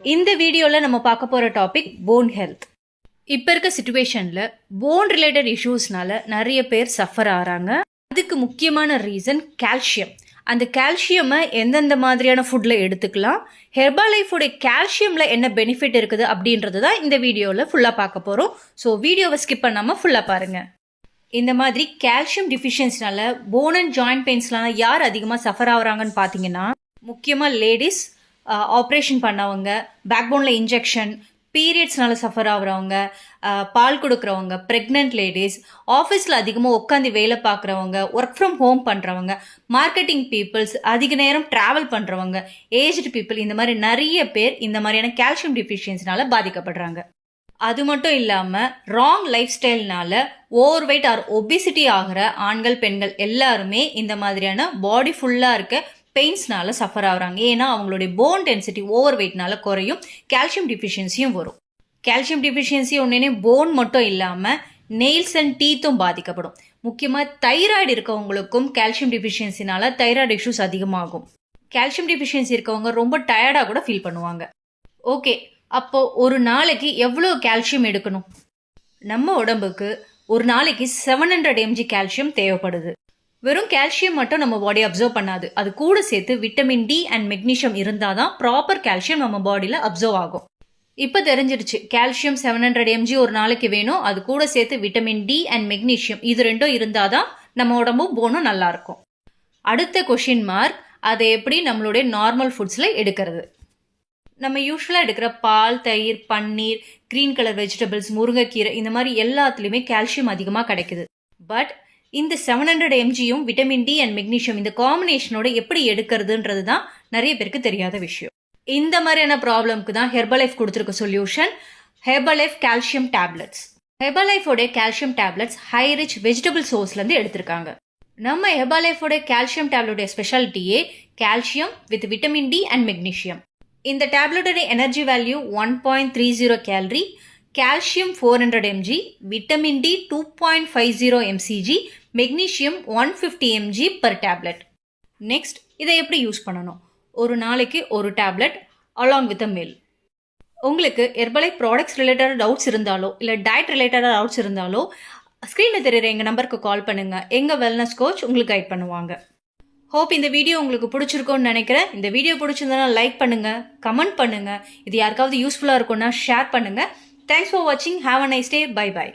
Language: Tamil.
இந்த வீடியோவில் நம்ம பார்க்க போகிற டாபிக் போன் ஹெல்த். இப்போ இருக்க சுச்சுவேஷனில் போன் ரிலேட்டட் இஷ்யூஸ்னால நிறைய பேர் சஃபர் ஆகிறாங்க. அதுக்கு முக்கியமான ரீசன் கால்சியம். அந்த கால்சியமை எந்தெந்த மாதிரியான ஃபுட்டில் எடுத்துக்கலாம், ஹெர்பாலைஃபோடைய கால்சியமில் என்ன பெனிஃபிட் இருக்குது அப்படின்றது தான் இந்த வீடியோவில் ஃபுல்லாக பார்க்க போகிறோம். ஸோ வீடியோவை ஸ்கிப் பண்ணாமல் ஃபுல்லாக பாருங்கள். இந்த மாதிரி கால்சியம் டிஃபிஷியன்சினால போன் அண்ட் ஜாயிண்ட் பெயின்ஸ்லாம் யார் அதிகமாக சஃபர் ஆகுறாங்கன்னு பார்த்தீங்கன்னா, முக்கியமாக லேடிஸ், ஆப்ரேஷன் பண்ணவங்க, பேக்போனில் இன்ஜெக்ஷன், பீரியட்ஸ்னால சஃபர் ஆகுறவங்க, பால் கொடுக்குறவங்க, ப்ரெக்னென்ட் லேடிஸ், ஆஃபீஸில் அதிகமாக உட்காந்து வேலை பார்க்குறவங்க, ஒர்க் ஃப்ரம் ஹோம் பண்ணுறவங்க, மார்க்கெட்டிங் பீப்புள்ஸ், அதிக நேரம் ட்ராவல் பண்ணுறவங்க, ஏஜ்டு பீப்புள், இந்த மாதிரி நிறைய பேர் இந்த மாதிரியான கால்சியம் டிஃபிஷியன்சினால பாதிக்கப்படுறாங்க. அது மட்டும் இல்லாமல் ராங் லைஃப் ஸ்டைல்னால ஓவர் வெயிட் ஆர் ஒபிசிட்டி ஆகிற ஆண்கள், பெண்கள் எல்லாருமே இந்த மாதிரியான பாடி ஃபுல்லாக இருக்க பெயின்ஸ்னால சஃபர் ஆகுறாங்க. ஏன்னா அவங்களுடைய போன் டென்சிட்டி ஓவர் வெயிட்னால குறையும், கால்சியம் டிஃபிஷியன்சியும் வரும். கால்சியம் டிஃபிஷியன்சி ஒன்னே போன் மட்டும் இல்லாமல் நெயில்ஸ் அண்ட் டீத்தும் பாதிக்கப்படும். முக்கியமாக தைராய்டு இருக்கவங்களுக்கும் கால்சியம் டிஃபிஷியன்சினால தைராய்டு இஷ்யூஸ் அதிகமாகும். கால்சியம் டிஃபிஷியன்சி இருக்கவங்க ரொம்ப டயர்டாக கூட ஃபீல் பண்ணுவாங்க. ஓகே, அப்போ ஒரு நாளைக்கு எவ்வளோ கால்சியம் எடுக்கணும்? நம்ம உடம்புக்கு ஒரு நாளைக்கு 700 mg கால்சியம் தேவைப்படுது. வெறும் கால்சியம் மட்டும் நம்ம பாடி அப்சர்வ் பண்ணாது, அது கூட சேர்த்து விட்டமின் டி அண்ட் மெக்னீஷியம் இருந்தால் தான் ப்ராப்பர் கால்சியம் நம்ம பாடியில் அப்சர்வ் ஆகும். இப்போ தெரிஞ்சிருச்சு, கால்சியம் 700 mg ஒரு நாளைக்கு வேணும், அது கூட சேர்த்து விட்டமின் டி அண்ட் மெக்னீஷியம் இது ரெண்டும் இருந்தால் தான் நம்ம உடம்பும் போனும் நல்லா இருக்கும். அடுத்த கொஷின் மார்க், அதை எப்படி நம்மளுடைய நார்மல் ஃபுட்ஸில் எடுக்கிறது? நம்ம யூஸ்வலாக எடுக்கிற பால், தயிர், பன்னீர், க்ரீன் கலர் வெஜிடபிள்ஸ், முருங்கைக்கீரை, இந்த மாதிரி எல்லாத்துலேயுமே கால்சியம் அதிகமாக கிடைக்குது. பட் இந்த 700 mgயும் விட்டமின் டி அண்ட் மெக்னீஷியம் இந்த காம்பினேஷனோட எப்படி எடுக்கிறதுன்றது தான் நிறைய பேருக்கு தெரியாத விஷயம். இந்த மாதிரியான ப்ராப்ளம்க்கு தான் ஹெர்பலைஃப் கொடுத்துருக்க சொல்யூஷன், ஹெர்பலைஃப் கால்சியம் டேப்லெட்ஸ். ஹெர்பலைஃபோட calcium tablets high rich vegetable சோர்ஸ்லேருந்து எடுத்திருக்காங்க. நம்ம ஹெர்பலைஃபோட கால்சியம் டேப்லெட்டோட ஸ்பெஷாலிட்டியே calcium with vitamin D and magnesium. இந்த டேப்லெட்டோட energy value 1.30 calorie, calcium 400 mg, vitamin D 2.50 mcg, magnesium 150 mg per tablet. Next, இதை எப்படி யூஸ் பண்ணணும்? ஒரு நாளைக்கு ஒரு tablet along with a meal. உங்களுக்கு ஹெர்பலைஃப் ப்ராடக்ட்ஸ் ரிலேட்டட் டவுட்ஸ் இருந்தாலோ இல்லை டயட் ரிலேட்டடாக டவுட்ஸ் இருந்தாலோ ஸ்க்ரீனில் தெரியுற எங்கள் நம்பருக்கு கால் பண்ணுங்கள். எங்கள் வெல்னஸ் கோச் உங்களுக்கு கைட் பண்ணுவாங்க. ஹோப் இந்த வீடியோ உங்களுக்கு பிடிச்சிருக்கும்னு நினைக்கிறேன். இந்த வீடியோ பிடிச்சிருந்தனா லைக் பண்ணுங்கள், கமெண்ட் பண்ணுங்கள். இது யாருக்காவது யூஸ்ஃபுல்லாக இருக்கும்னா ஷேர் பண்ணுங்கள். தேங்க்ஸ் ஃபார் வாட்சிங். Have a nice day. Bye by.